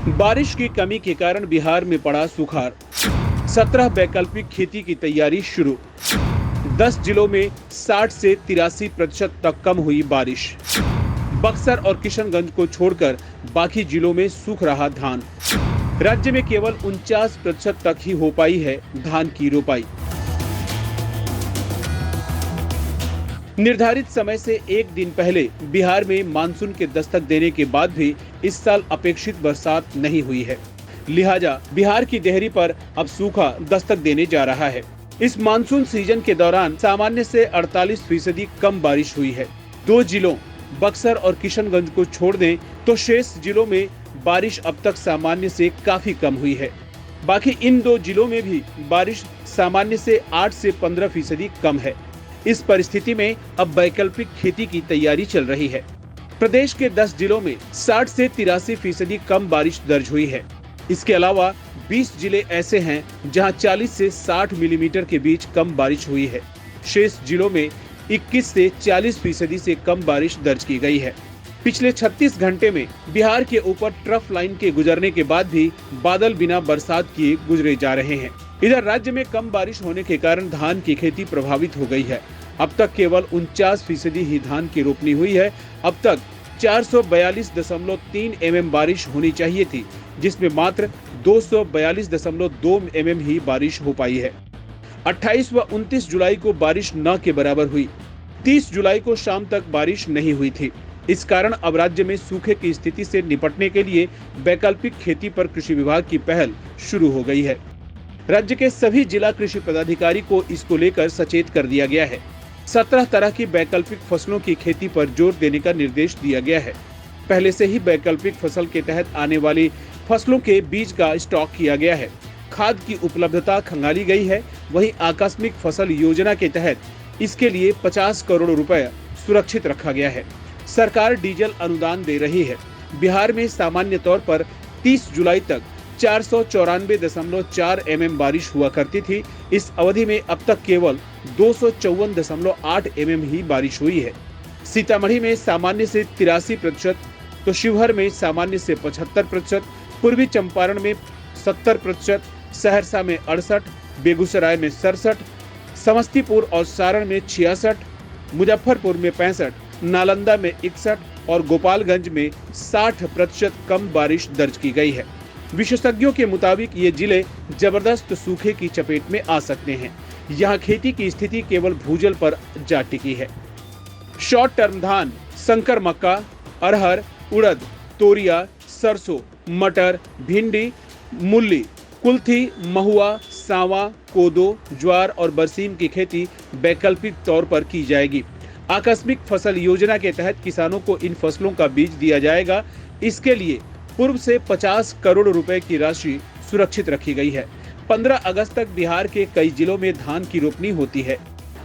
बारिश की कमी के कारण बिहार में पड़ा सुखाड़। 17 वैकल्पिक खेती की तैयारी शुरू। 10 जिलों में 60 से 83% तक कम हुई बारिश। बक्सर और किशनगंज को छोड़कर बाकी जिलों में सूख रहा धान। राज्य में केवल 49% तक ही हो पाई है धान की रोपाई। निर्धारित समय से एक दिन पहले बिहार में मानसून के दस्तक देने के बाद भी इस साल अपेक्षित बरसात नहीं हुई है। लिहाजा बिहार की देहरी पर अब सूखा दस्तक देने जा रहा है। इस मानसून सीजन के दौरान सामान्य से 48% कम बारिश हुई है। 2 जिलों बक्सर और किशनगंज को छोड़ दें तो शेष जिलों में बारिश अब तक सामान्य से काफी कम हुई है। बाकी इन 2 जिलों में भी बारिश सामान्य से 8 से 15% कम है। इस परिस्थिति में अब वैकल्पिक खेती की तैयारी चल रही है। प्रदेश के 10 जिलों में 60 से 83% कम बारिश दर्ज हुई है। इसके अलावा 20 जिले ऐसे हैं जहां 40 से 60 मिलीमीटर के बीच कम बारिश हुई है। शेष जिलों में 21 से 40% से कम बारिश दर्ज की गई है। पिछले 36 घंटे में बिहार के ऊपर ट्रफ लाइन के गुजरने के बाद भी बादल बिना बरसात किए गुजरे जा रहे हैं। इधर राज्य में कम बारिश होने के कारण धान की खेती प्रभावित हो गई है। अब तक केवल 49% ही धान की रोपनी हुई है। अब तक 442.3 mm बारिश होनी चाहिए थी, जिसमें मात्र 242.2 mm ही बारिश हो पाई है। 28 व 29 जुलाई को बारिश न के बराबर हुई। 30 जुलाई को शाम तक बारिश नहीं हुई थी। इस कारण अब राज्य में सूखे की स्थिति से निपटने के लिए वैकल्पिक खेती पर कृषि विभाग की पहल शुरू हो गई है। राज्य के सभी जिला कृषि पदाधिकारी को इसको लेकर सचेत कर दिया गया है। 17 तरह की वैकल्पिक फसलों की खेती पर जोर देने का निर्देश दिया गया है। पहले से ही वैकल्पिक फसल के तहत आने वाली फसलों के बीज का स्टॉक किया गया है। खाद की उपलब्धता खंगाली गई है। वहीं आकस्मिक फसल योजना के तहत इसके लिए 50 करोड़ रुपए सुरक्षित रखा गया है। सरकार डीजल अनुदान दे रही है। बिहार में सामान्य तौर पर 30 जुलाई तक 494.4 mm बारिश हुआ करती थी। इस अवधि में अब तक केवल 254.8 mm ही बारिश हुई है। सीतामढ़ी में सामान्य से 83%, तो शिवहर में सामान्य से 75%, पूर्वी चंपारण में 70%, सहरसा में 68%, बेगूसराय में 67%, समस्तीपुर और सारण में 66%, मुजफ्फरपुर में 65%, नालंदा में 61% और गोपालगंज में 60% कम बारिश दर्ज की गई है। विशेषज्ञों के मुताबिक ये जिले जबरदस्त सूखे की चपेट में आ सकते हैं। यहाँ खेती की स्थिति केवल भूजल पर जा टिकी है। शॉर्ट टर्म धान, संकर मक्का, अरहर, उड़द, तोरिया, सरसों, मटर, भिंडी, मूली, कुल्थी, महुआ, सांवा, कोदो, ज्वार और बरसीम की खेती वैकल्पिक तौर पर की जाएगी। आकस्मिक फसल योजना के तहत किसानों को इन फसलों का बीज दिया जाएगा। इसके लिए पूर्व से 50 करोड़ रुपए की राशि सुरक्षित रखी गई है। 15 अगस्त तक बिहार के कई जिलों में धान की रोपनी होती है।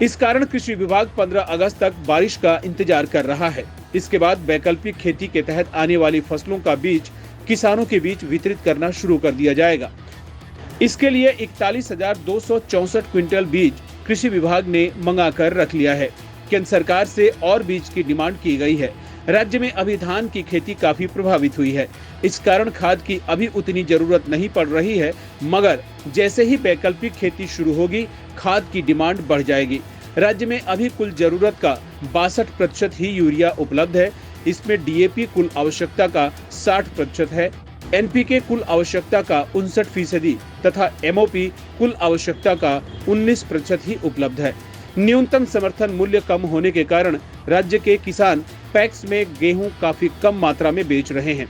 इस कारण कृषि विभाग 15 अगस्त तक बारिश का इंतजार कर रहा है। इसके बाद वैकल्पिक खेती के तहत आने वाली फसलों का बीज किसानों के बीच वितरित करना शुरू कर दिया जाएगा। इसके लिए 41,264 क्विंटल बीज कृषि विभाग ने मंगा कर रख लिया है। केंद्र सरकार से और बीज की डिमांड की गई है। राज्य में अभी धान की खेती काफी प्रभावित हुई है। इस कारण खाद की अभी उतनी जरूरत नहीं पड़ रही है, मगर जैसे ही वैकल्पिक खेती शुरू होगी खाद की डिमांड बढ़ जाएगी। राज्य में अभी कुल जरूरत का 62% ही यूरिया उपलब्ध है। इसमें डीएपी कुल आवश्यकता का 60% है, एनपीके कुल आवश्यकता का 59% तथा एमओपी कुल आवश्यकता का 19% ही उपलब्ध है। न्यूनतम समर्थन मूल्य कम होने के कारण राज्य के किसान पैक्स में गेहूं काफी कम मात्रा में बेच रहे हैं।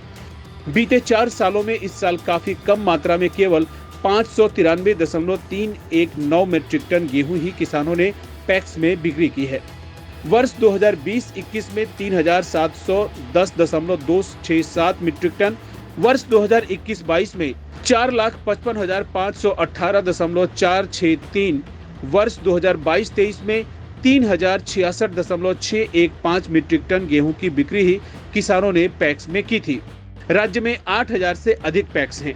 बीते 4 सालों में इस साल काफी कम मात्रा में केवल 593.319 मीट्रिक टन गेहूं ही किसानों ने पैक्स में बिक्री की है। वर्ष 2020-21 में 3,710.267 मीट्रिक टन, वर्ष 2021-22 में 4,55,518.463, वर्ष 2022-23 में 3,066.615 मीट्रिक टन गेहूं की बिक्री ही किसानों ने पैक्स में की थी। राज्य में 8,000 से अधिक पैक्स हैं।